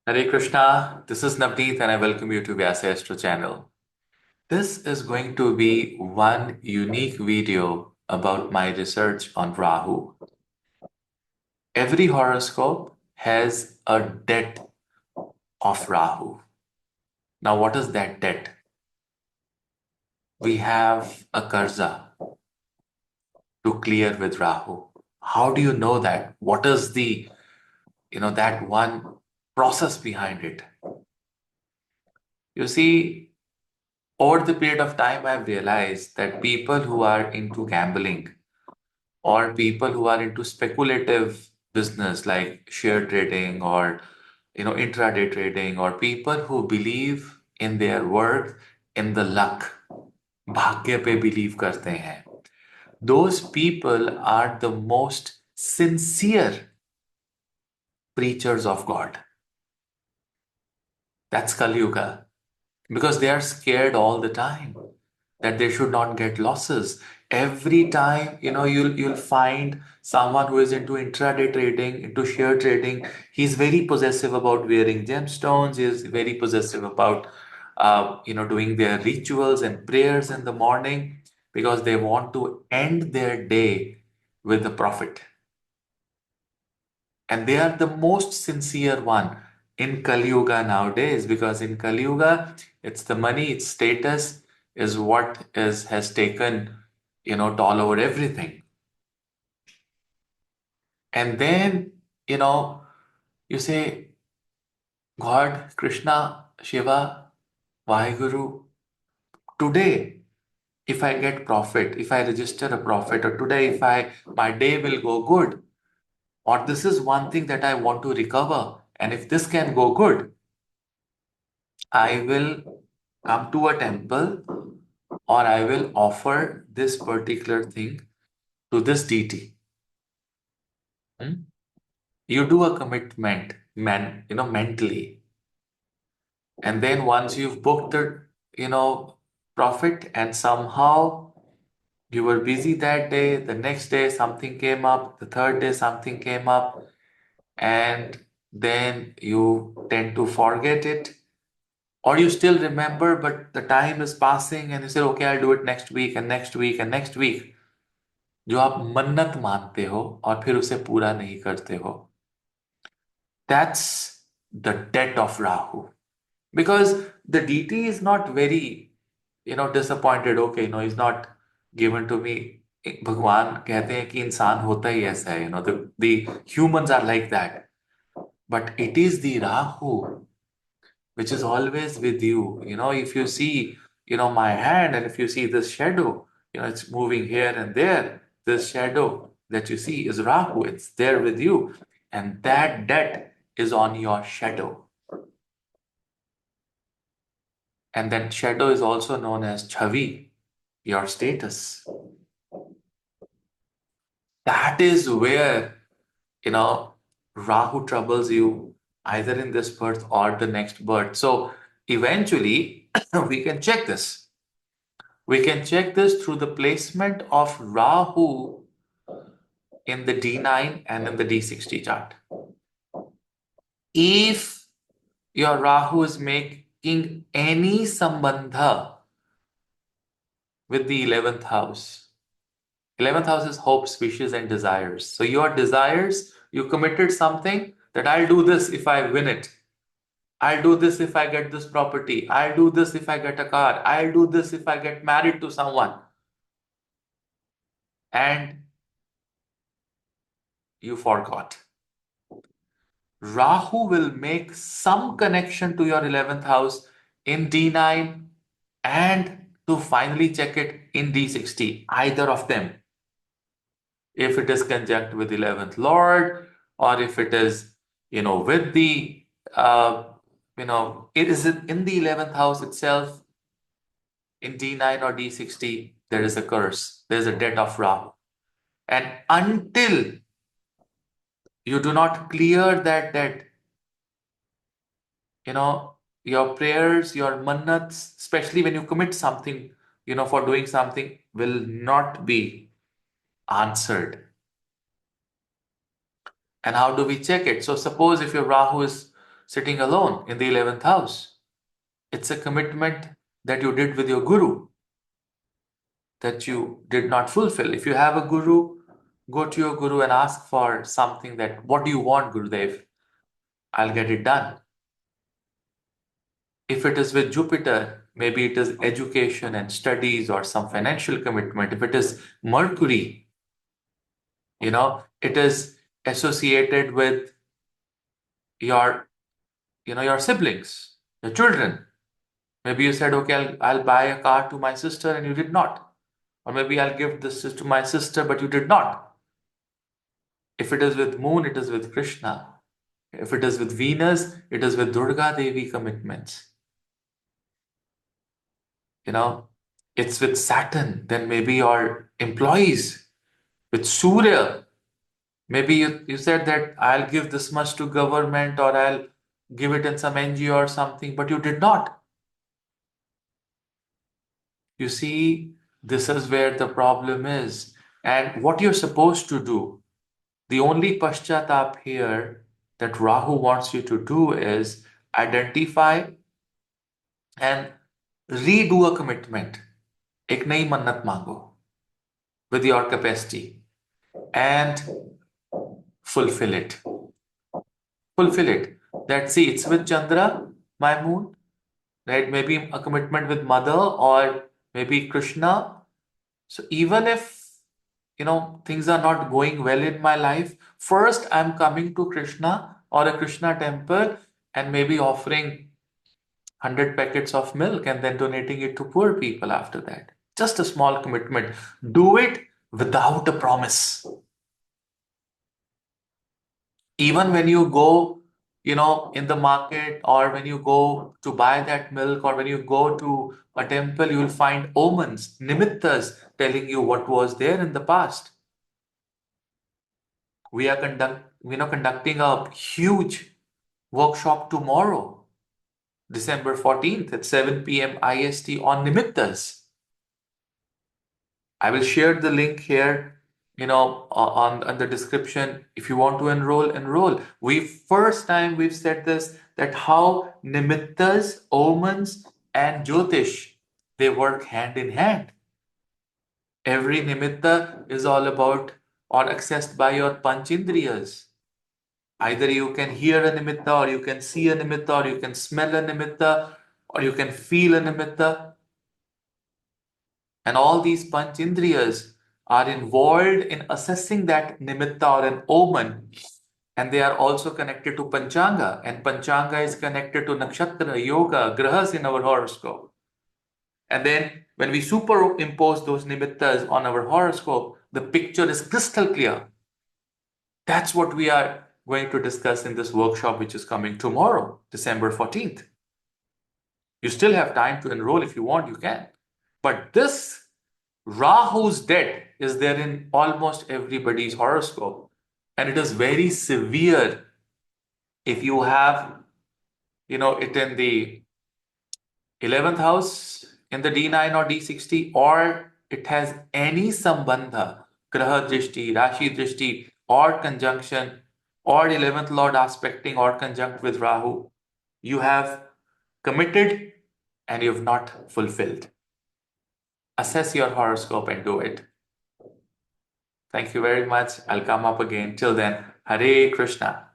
Hare Krishna, this is Navneet and I welcome you to Vyasa Astro channel. This is going to be one unique video about my research on Rahu. Every horoscope has a debt of Rahu. Now, what is that debt? We have a karza to clear with Rahu. How do you know that? What is that one process behind it? You see, over the period of time, I've realized that people who are into gambling or people who are into speculative business like share trading or intraday trading, or people who believe in their work, in the luck, भाग्य पे believe करते हैं, those people are the most sincere preachers of God. That's Kali Yuga, because they are scared all the time that they should not get losses. Every time, you'll find someone who is into intraday trading, into share trading. He's very possessive about wearing gemstones. He's very possessive about doing their rituals and prayers in the morning, because they want to end their day with the profit. And they are the most sincere one in Kali Yuga nowadays, because in Kali Yuga, it's the money, it's status is what is has taken, all over everything. And then, you know, you say, God, Krishna, Shiva, Vaheguru, today, if I get profit, if I register a profit, or today, if my day will go good, or this is one thing that I want to recover, and if this can go good, I will come to a temple, or I will offer this particular thing to this deity. Hmm? You do a commitment, mentally. And then once you've booked the, profit, and somehow you were busy that day, the next day something came up, the third day something came up, and then you tend to forget it. Or you still remember, but the time is passing and you say, okay, I'll do it next week and next week and next week. जो आप मन्नत मानते हो और फिर उसे पूरा नहीं करते हो, that's the debt of Rahu. Because the deity is not very, disappointed. Okay, no, he's not given to me. भगवान कहते हैं कि इंसान होता ही ऐसा है, the humans are like that. But it is the Rahu which is always with you. If you see, my hand, and if you see this shadow, it's moving here and there. This shadow that you see is Rahu. It's there with you. And that debt is on your shadow. And that shadow is also known as Chavi, your status. That is where, Rahu troubles you either in this birth or the next birth. So eventually, we can check this. We can check this through the placement of Rahu in the D9 and in the D60 chart. If your Rahu is making any sambandha with the 11th house, 11th house is hopes, wishes, and desires. So your desires, you committed something that I'll do this if I win it. I'll do this if I get this property. I'll do this if I get a car. I'll do this if I get married to someone. And you forgot. Rahu will make some connection to your 11th house in D9 and to finally check it in D60, either of them. If it is conjunct with 11th Lord, or if it is, with the, it is in the 11th house itself, in D9 or D60, there is a curse, there's a debt of Rahu. And until you do not clear that debt, your prayers, your mannats, especially when you commit something, for doing something, will not be answered. And how do we check it? So suppose if your Rahu is, sitting alone in the 11th house. It's a commitment that you did with your guru that you did not fulfill. If you have a guru, go to your guru and ask for something that, what do you want, Gurudev? I'll get it done. If it is with Jupiter, maybe it is education and studies or some financial commitment. If it is Mercury, it is associated with your, your siblings, your children. Maybe you said, okay, I'll buy a car to my sister and you did not. Or maybe I'll give this to my sister, but you did not. If it is with moon, it is with Krishna. If it is with Venus, it is with Durga Devi commitments. It's with Saturn, then maybe your employees. With Surya, maybe you said that I'll give this much to government or I'll give it in some NGO or something, but you did not. You see, this is where the problem is. And what you're supposed to do, the only paschatap here that Rahu wants you to do is identify and redo a commitment. एक नई मन्नत मांगो with your capacity and fulfill it. Fulfill it. See, it's with Chandra, my moon, right? Maybe a commitment with mother or maybe Krishna. So even if things are not going well in my life, first I'm coming to Krishna or a Krishna temple and maybe offering 100 packets of milk and then donating it to poor people after that. Just a small commitment. Do it without a promise. Even when you go, in the market or when you go to buy that milk or when you go to a temple, you will find omens, nimittas telling you what was there in the past. We are conducting a huge workshop tomorrow, December 14th at 7 p.m. IST on nimittas. I will share the link here, on the description. If you want to enroll. First time we've said this, that how nimittas, omens, and Jyotish, they work hand in hand. Every nimitta is all about or accessed by your panchindriyas. Either you can hear a nimitta, or you can see a nimitta, or you can smell a nimitta, or you can feel a nimitta. And all these panchindriyas are involved in assessing that nimitta or an omen. And they are also connected to Panchanga. And Panchanga is connected to nakshatra, yoga, grahas in our horoscope. And then when we superimpose those nimittas on our horoscope, the picture is crystal clear. That's what we are going to discuss in this workshop, which is coming tomorrow, December 14th. You still have time to enroll. If you want, you can. But this Rahu's debt is there in almost everybody's horoscope. And it is very severe if you have, it in the 11th house, in the D9 or D60, or it has any sambandha, graha drishti, rashi drishti, or conjunction, or 11th lord aspecting or conjunct with Rahu. You have committed and you have not fulfilled. Assess your horoscope and do it. Thank you very much. I'll come up again. Till then, Hare Krishna.